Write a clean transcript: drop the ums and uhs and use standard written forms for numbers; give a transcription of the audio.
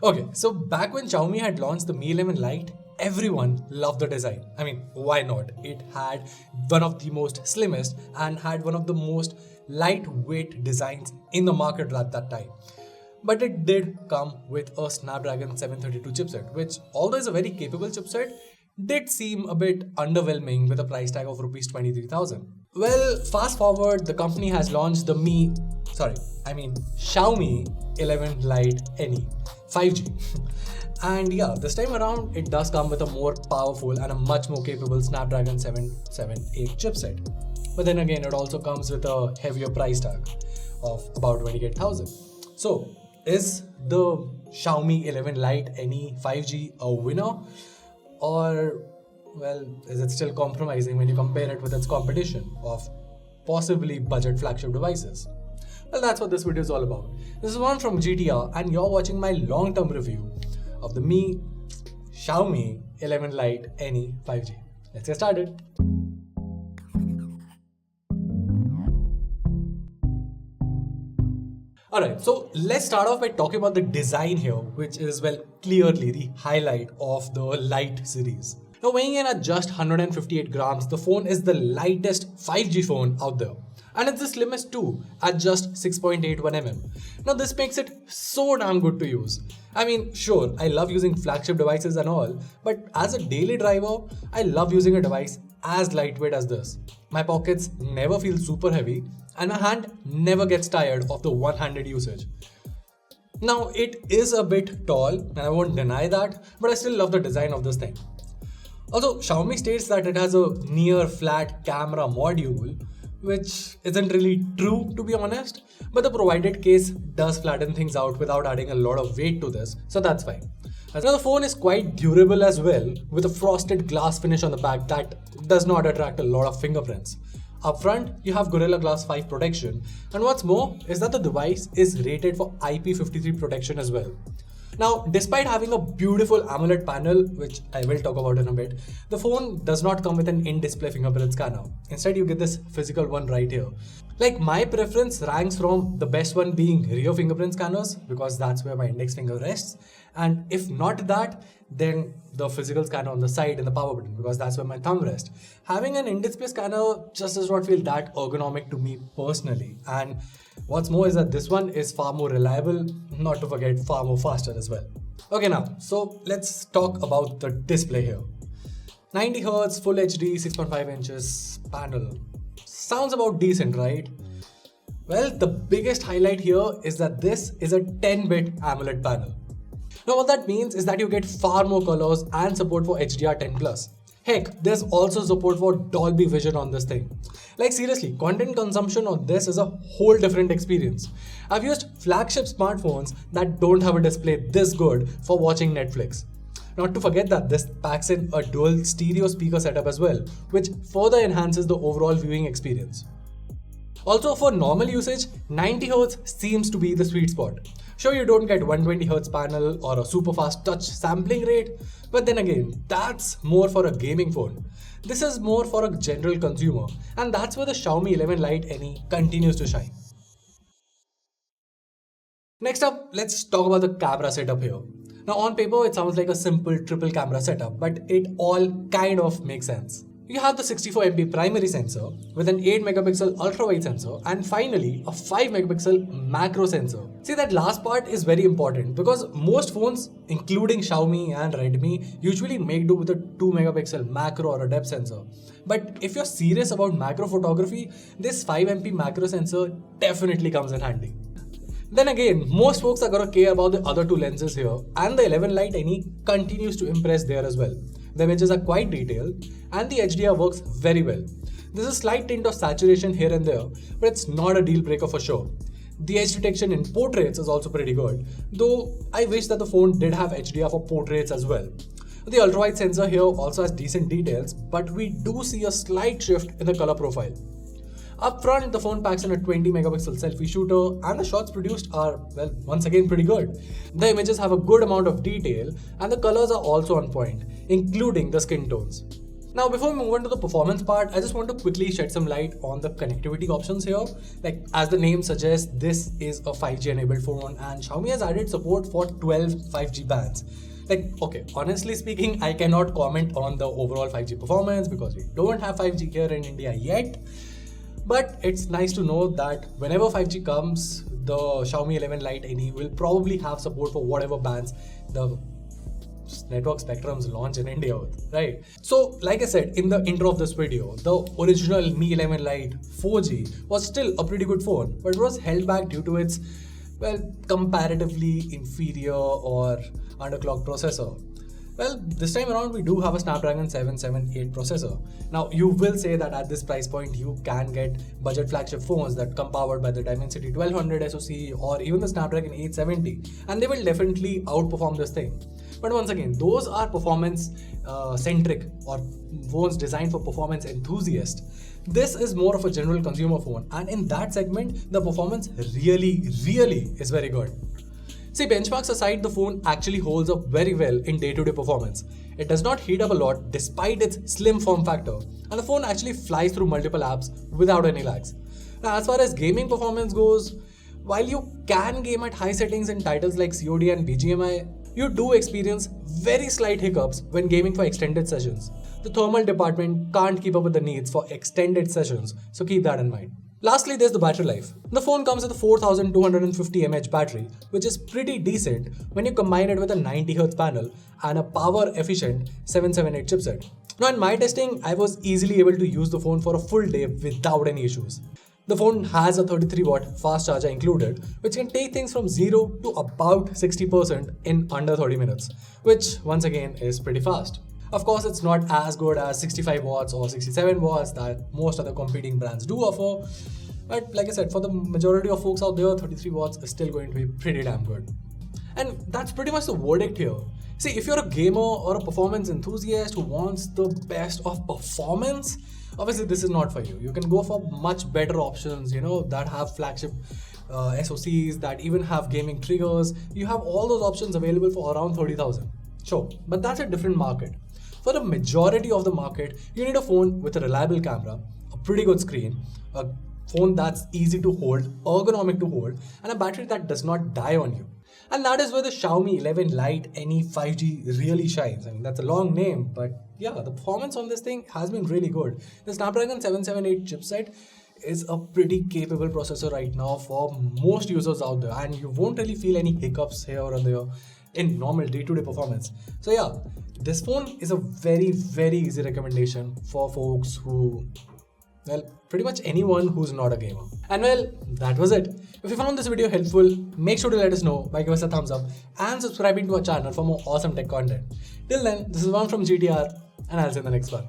Okay, so back when Xiaomi had launched the Mi 11 Lite, everyone loved the design. I mean, why not? It had one of the most slimmest and had one of the most lightweight designs in the market at that time. But it did come with a Snapdragon 732 chipset, which, although is a very capable chipset, did seem a bit underwhelming with a price tag of Rs 23,000. Well, fast forward, the company has launched the Xiaomi 11 Lite NE 5G. And yeah, this time around, it does come with a more powerful and a much more capable Snapdragon 778 chipset. But then again, it also comes with a heavier price tag of about 28,000. So, is the Xiaomi 11 Lite NE 5G a winner? Or, well, is it still compromising when you compare it with its competition of possibly budget flagship devices? Well, that's what this video is all about. This is one from GTR and you're watching my long-term review of the Xiaomi 11 Lite NE 5G. Let's get started. Alright, so let's start off by talking about the design here, which is, well, clearly the highlight of the Lite series. Now, weighing in at just 158 grams, the phone is the lightest 5G phone out there. And it's the slimmest too, at just 6.81 mm. Now, this makes it so damn good to use. I mean, sure, I love using flagship devices and all, but as a daily driver, I love using a device as lightweight as this. My pockets never feel super heavy, and my hand never gets tired of the one-handed usage. Now, it is a bit tall, and I won't deny that, but I still love the design of this thing. Also, Xiaomi states that it has a near flat camera module, which isn't really true, to be honest, but the provided case does flatten things out without adding a lot of weight to this, so that's fine. Now, the phone is quite durable as well, with a frosted glass finish on the back that does not attract a lot of fingerprints. Up front, you have Gorilla Glass 5 protection, and what's more is that the device is rated for IP53 protection as well. Now, despite having a beautiful AMOLED panel, which I will talk about in a bit, the phone does not come with an in-display fingerprint scanner. Instead, you get this physical one right here. Like, my preference ranks from the best one being rear fingerprint scanners, because that's where my index finger rests, and if not that, then the physical scanner on the side and the power button, because that's where my thumb rests. Having an in-display scanner just does not feel that ergonomic to me personally, and what's more is that this one is far more reliable, not to forget far more faster as well. Okay, now, so let's talk about the display here. 90Hz, Full HD, 6.5 inches panel. Sounds about decent, right? Well, the biggest highlight here is that this is a 10-bit AMOLED panel. Now, what that means is that you get far more colors and support for HDR10+. Heck, there's also support for Dolby Vision on this thing. Like, seriously, content consumption on this is a whole different experience. I've used flagship smartphones that don't have a display this good for watching Netflix. Not to forget that this packs in a dual stereo speaker setup as well, which further enhances the overall viewing experience. Also, for normal usage, 90Hz seems to be the sweet spot. Sure, you don't get 120Hz panel or a super fast touch sampling rate, but then again, that's more for a gaming phone. This is more for a general consumer, and that's where the Xiaomi 11 Lite NE continues to shine. Next up, let's talk about the camera setup here. Now, on paper, it sounds like a simple triple camera setup, but it all kind of makes sense. You have the 64MP primary sensor with an 8MP ultra-wide sensor and finally a 5MP macro sensor. See, that last part is very important because most phones, including Xiaomi and Redmi, usually make do with a 2MP macro or a depth sensor. But if you're serious about macro photography, this 5MP macro sensor definitely comes in handy. Then again, most folks are gonna care about the other two lenses here, and the 11 Lite NE continues to impress there as well. The images are quite detailed and the HDR works very well. There's a slight tint of saturation here and there, but it's not a deal breaker for sure. The edge detection in portraits is also pretty good, though I wish that the phone did have HDR for portraits as well. The ultra-wide sensor here also has decent details, but we do see a slight shift in the color profile. Up front, the phone packs in a 20MP selfie shooter and the shots produced are, well, once again pretty good. The images have a good amount of detail and the colors are also on point, including the skin tones. Now, before we move on to the performance part, I just want to quickly shed some light on the connectivity options here. Like, as the name suggests, this is a 5G enabled phone, and Xiaomi has added support for 12 5G bands. Like, okay, honestly speaking, I cannot comment on the overall 5G performance because we don't have 5G here in India yet. But it's nice to know that whenever 5G comes, the Xiaomi 11 Lite NE will probably have support for whatever bands the network spectrums launch in India with, right? So, like I said in the intro of this video, the original Mi 11 Lite 4G was still a pretty good phone, but it was held back due to its, well, comparatively inferior or underclocked processor. Well, this time around we do have a Snapdragon 778 processor. Now, you will say that at this price point you can get budget flagship phones that come powered by the Dimensity 1200 SoC or even the Snapdragon 870, and they will definitely outperform this thing. But once again, those are performance centric or phones designed for performance enthusiasts. This is more of a general consumer phone, and in that segment, the performance really is very good. See, benchmarks aside, the phone actually holds up very well in day-to-day performance. It does not heat up a lot despite its slim form factor, and the phone actually flies through multiple apps without any lags. Now, as far as gaming performance goes, while you can game at high settings in titles like COD and BGMI, you do experience very slight hiccups when gaming for extended sessions. The thermal department can't keep up with the needs for extended sessions, so keep that in mind. Lastly, there's the battery life. The phone comes with a 4250 mAh battery, which is pretty decent when you combine it with a 90Hz panel and a power-efficient 778 chipset. Now, in my testing, I was easily able to use the phone for a full day without any issues. The phone has a 33-watt fast charger included, which can take things from 0 to about 60% in under 30 minutes, which once again is pretty fast. Of course, it's not as good as 65 watts or 67 watts that most other competing brands do offer, but like I said, for the majority of folks out there, 33 watts is still going to be pretty damn good. And that's pretty much the verdict here. See, if you're a gamer or a performance enthusiast who wants the best of performance, obviously this is not for you. You can go for much better options, that have flagship SoCs, that even have gaming triggers. You have all those options available for around 30,000. Sure, but that's a different market. For the majority of the market, you need a phone with a reliable camera, a pretty good screen, a phone that's easy to hold, ergonomic to hold, and a battery that does not die on you. And that is where the Xiaomi 11 Lite NE 5G really shines. I mean, that's a long name, but yeah, the performance on this thing has been really good. The Snapdragon 778 chipset is a pretty capable processor right now for most users out there, and you won't really feel any hiccups here or there in normal day-to-day performance. So yeah, this phone is a very easy recommendation for folks who, well, pretty much anyone who's not a gamer. And well, that was it. If you found this video helpful, make sure to let us know by giving us a thumbs up and subscribing to our channel for more awesome tech content. Till then, this is Van from GTR, and I'll see you in the next one.